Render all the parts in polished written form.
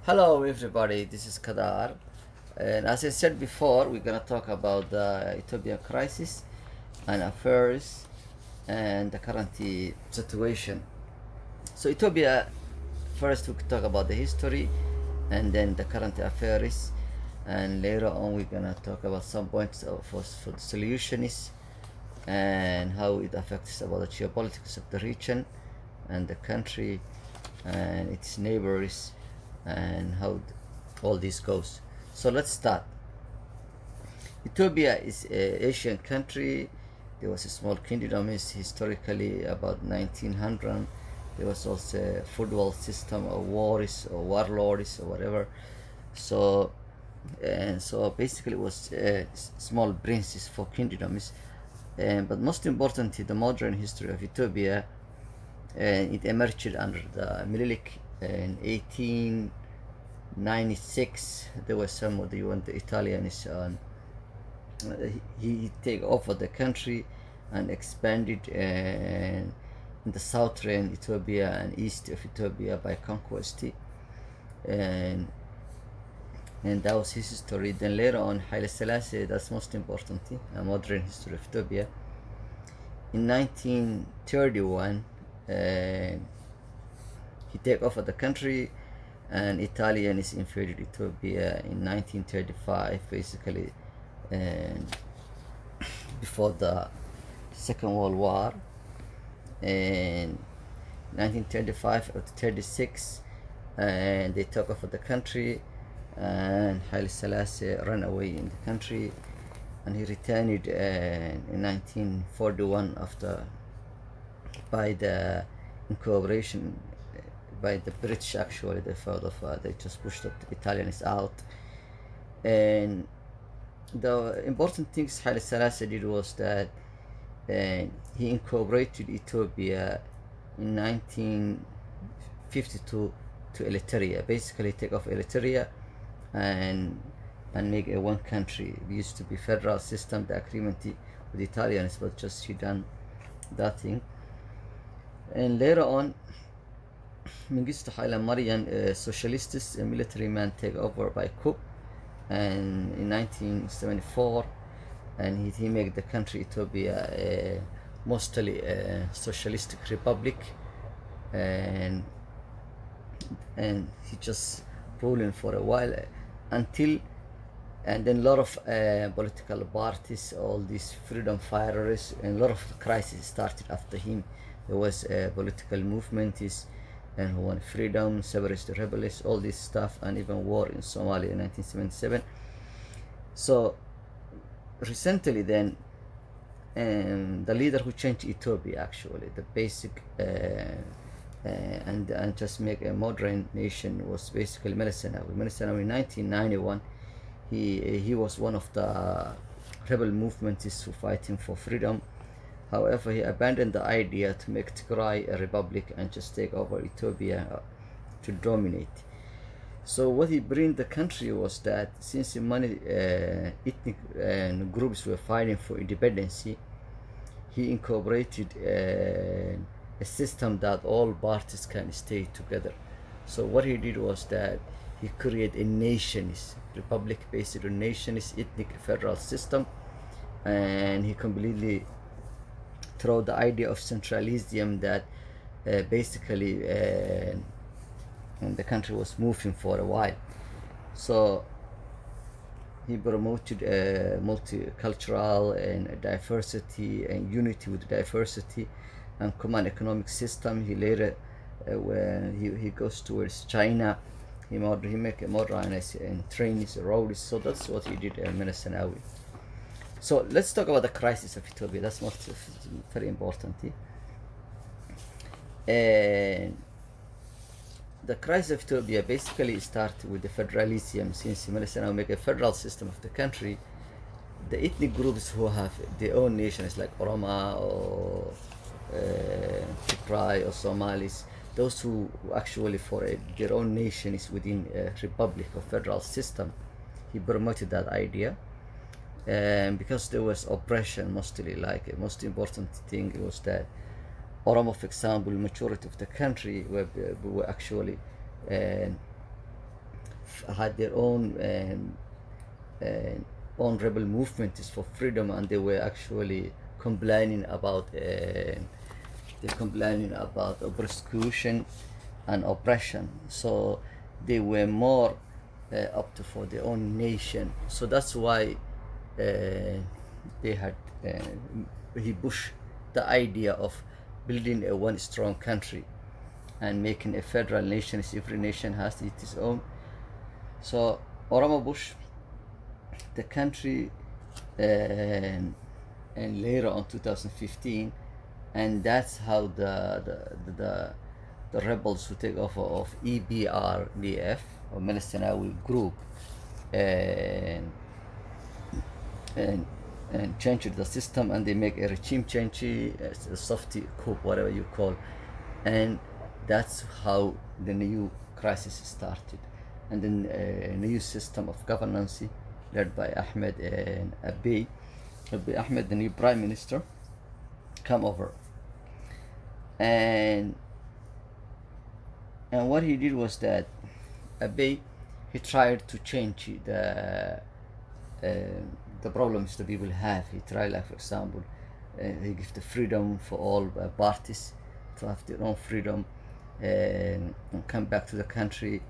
Hello, everybody. This is Kadaar, and as I said before, we're gonna talk about the Ethiopia crisis and affairs and the current situation. So, Ethiopia, first we could talk about the history, and then the current affairs, and later on we're gonna talk about some points for the solutions and how it affects about the geopolitics of the region and the country and its neighbors and how all this goes. So let's start. Ethiopia is an Asian country. There was a small kingdom historically about 1900. There was also a feudal system of wars or warlords or whatever. So basically it was small princes for kingdoms. But most importantly, the modern history of Ethiopia, it emerged under the Menelik in 1896. There was some of when the Italians he take over the country and expanded in the southern Ethiopia and east of Ethiopia by conquest, and that was his history. Then later on, Haile Selassie, that's most important, a modern history of Ethiopia. In 1931, he take over the country, and Italians invaded Ethiopia in 1935, basically, and before the Second World War. In 1935 or 36, and they took over the country, and Haile Selassie ran away in the country, and he returned in 1941 after by the incorporation by the British. Actually, they thought of they just pushed the Italians out. And the important things Haile Selassie did was that he incorporated Ethiopia in 1952 to Eritrea. Basically, take off Eritrea and make a one country. It used to be federal system, the agreement with the Italians, but just he done that thing. And later on, Mengistu Haile Mariam, a socialist military man, take over by coup, and in 1974, and he made the country Ethiopia mostly a socialistic republic, and he just ruling for a while until, and then a lot of political parties, all these freedom fighters, and a lot of crises started after him. There was a political movement and who want freedom, separatist rebels, all this stuff, and even war in Somalia in 1977. So recently then, the leader who changed Ethiopia, actually the basic and just make a modern nation, was basically Meles Zenawi. Meles Zenawi in 1991, he was one of the rebel movements who fighting for freedom. However, he abandoned the idea to make Tigray a republic and just take over Ethiopia to dominate. So what he bring the country was that since many ethnic groups were fighting for independence, he incorporated a system that all parties can stay together. So what he did was that he created a nationist republic based on nationist ethnic federal system, and he completely throw the idea of centralism that basically and the country was moving for a while. So he promoted multicultural and diversity and unity with diversity and common economic system. He later, when he goes towards China, he make a modernized and trains roads. So that's what he did, Meles Zenawi. So let's talk about the crisis of Ethiopia. That's very important. And the crisis of Ethiopia basically started with the federalism. Since Meles Zenawi make a federal system of the country, the ethnic groups who have their own nations, like Oroma or Tigray or Somalis, those who actually for their own nation is within a republic or federal system, he promoted that idea. Because there was oppression, mostly, like the most important thing was that Oromo, for example, majority of the country were actually had their own rebel movements for freedom, and they were actually complaining about persecution and oppression. So they were more up to for their own nation. So that's why they had he pushed the idea of building a one strong country and making a federal nation. Every nation has its own. So Oromo Bush the country, and later on 2015, and that's how the rebels who take over of EBRDF or Palestinian group and and changed the system, and they make a regime change, a soft coup, whatever you call, and that's how the new crisis started. And then a new system of governance led by Ahmed and Abiy Ahmed, the new prime minister, come over, and what he did was that Abiy, he tried to change the problems the people have. He tried, like for example, he gives the freedom for all parties to have their own freedom and come back to the country,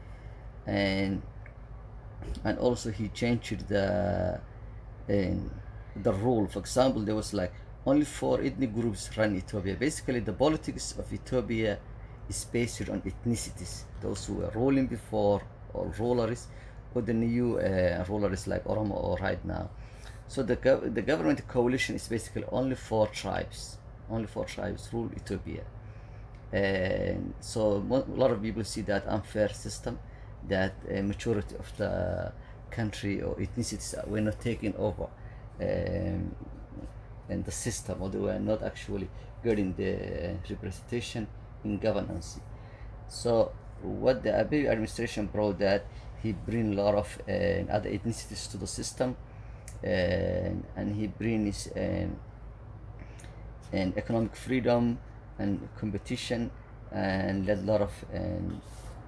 and also he changed the rule. For example, there was like only 4 ethnic groups run Ethiopia. Basically, the politics of Ethiopia is based on ethnicities. Those who were ruling before, or rulers, or the new rulers like Oromo or right now. So the government coalition is basically only 4 tribes. Only 4 tribes rule Ethiopia. And so a lot of people see that unfair system, that a majority of the country or ethnicities were not taken over in the system, or they were not actually getting the representation in governance. So what the Abiy administration brought, that he bring a lot of other ethnicities to the system, and he brings and economic freedom and competition, and led a lot of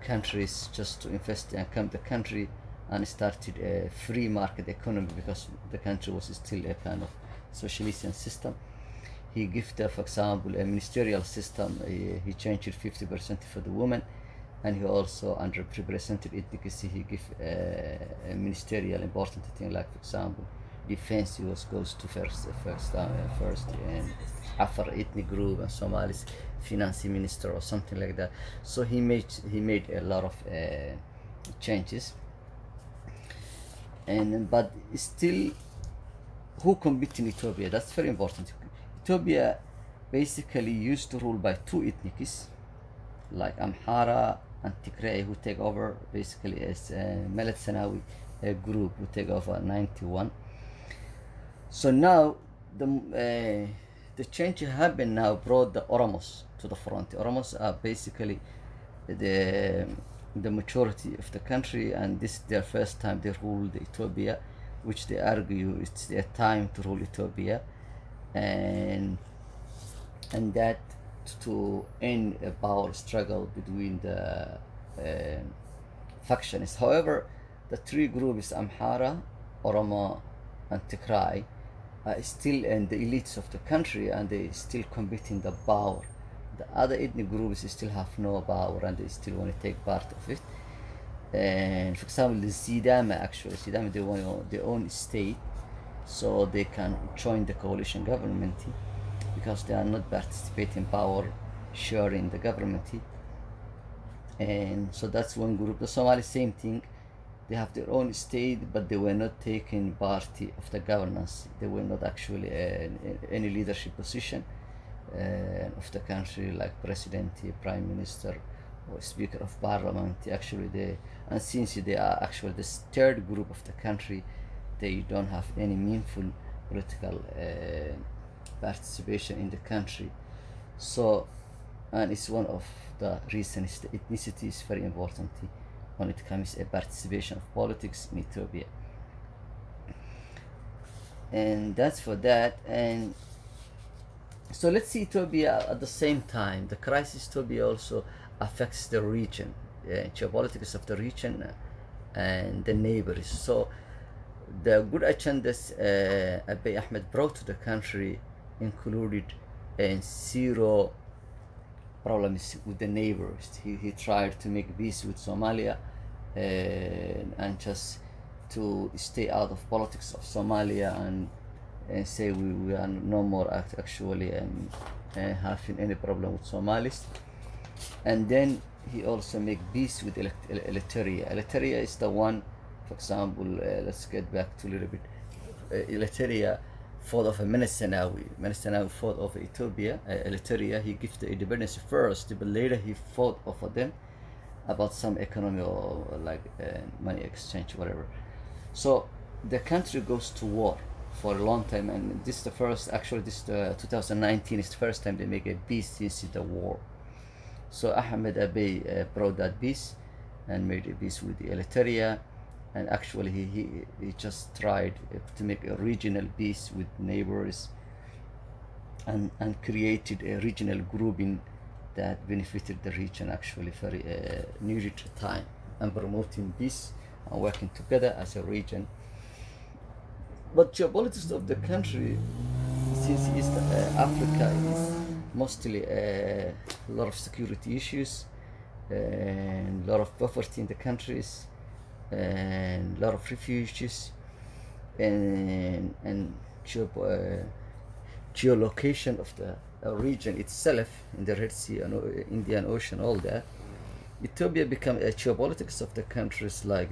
countries just to invest and come to the country, and started a free market economy, because the country was still a kind of socialist system. He gifted, for example, a ministerial system. He changed it 50% for the women, and he also underrepresented ethnicity. He give a ministerial important thing, like for example, defense. He goes to first, and Afar ethnic group, and Somalis finance minister or something like that. So he made a lot of changes, but still, who compete in Ethiopia? That's very important. Ethiopia basically used to rule by 2 ethnics, like Amhara and Tigray, who take over basically as Mahadsanid group, who take over 91. So now the change happened now, brought the Oromos to the front. The Oromos are basically the majority of the country, and this is their first time they ruled Ethiopia, which they argue it's their time to rule Ethiopia, and that to end a power struggle between the factions. However, the 3 groups, Amhara, Oromo, and Tigray, are still in the elites of the country, and they still competing the power. The other ethnic groups still have no power, and they still want to take part of it. And for example, the Sidama, they want their own state, so they can join the coalition government, because they are not participating power sharing the government. And so that's one group. The Somalis, same thing. They have their own state, but they were not taking part of the governance. They were not actually any leadership position of the country, like president, prime minister, or speaker of parliament. Actually, and since they are actually the 3rd group of the country, they don't have any meaningful political participation in the country. So, and it's one of the reasons the ethnicity is very important when it comes to participation of politics in Ethiopia. And that's for that. And so let's see Ethiopia at the same time. The crisis Ethiopia also affects the region, geopolitics of the region, and the neighbors. So the good agendas Abiy Ahmed brought to the country included zero problems with the neighbors. He tried to make peace with Somalia and just to stay out of politics of Somalia and say we are no more actually having any problem with Somalis. And then he also make peace with Eritrea. Eritrea is the one, for example, let's get back to a little bit. Eritrea fought of Mahadsanid. Mahadsanid fought of Ethiopia. Eritrea, he gave the independence first, but later he fought over them about some economy or like money exchange, whatever. So the country goes to war for a long time, and this is the first, actually this 2019 is the first time they make a peace since the war. So Ahmed Abiy brought that peace and made a peace with Eritrea, and actually he just tried to make a regional peace with neighbors and created a regional grouping that benefited the region actually very needed time, and promoting peace and working together as a region. But geopolitics of the country, since East Africa is mostly a lot of security issues and a lot of poverty in the countries and a lot of refugees and geolocation of the region itself in the Red Sea and Indian Ocean, all that, Ethiopia become a geopolitics of the countries like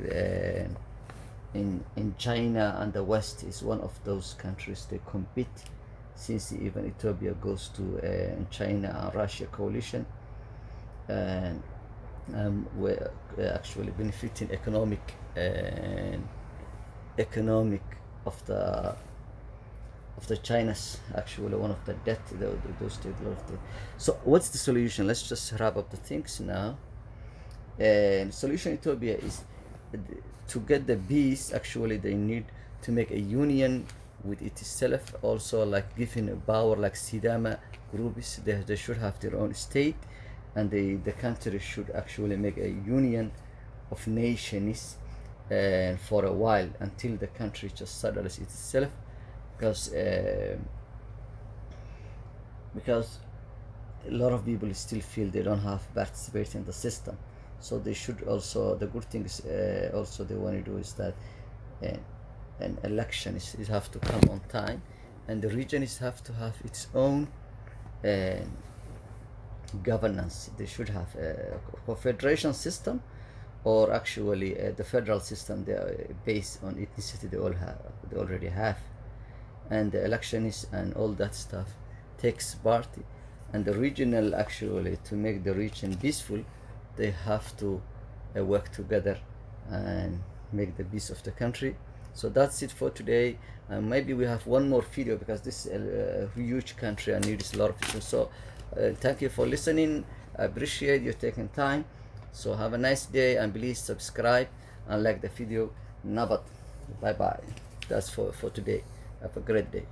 in China and the West is one of those countries they compete, since even Ethiopia goes to China and Russia coalition, and we're actually benefiting economic of the China's actually one of the debt those did a lot of the. So what's the solution? Let's just wrap up the things now. And solution Ethiopia is to get the peace. Actually they need to make a union with itself, also like giving a power like Sidama groups. They should have their own state, and the country should actually make a union of nations for a while until the country just settles itself, because a lot of people still feel they don't have participation in the system. So they should also, the good thing is also they want to do is that an election is have to come on time, and the region is have to have its own governance. They should have a confederation system, or actually the federal system they are based on ethnicity they already have, and the elections and all that stuff takes part. And the regional, actually to make the region peaceful, they have to work together and make the peace of the country. So that's it for today. Maybe we have one more video because this is a huge country and needs a lot of people. So thank you for listening. I appreciate you taking time. So have a nice day, and please subscribe and like the video. Nabat. Bye bye. That's for today. Have a great day.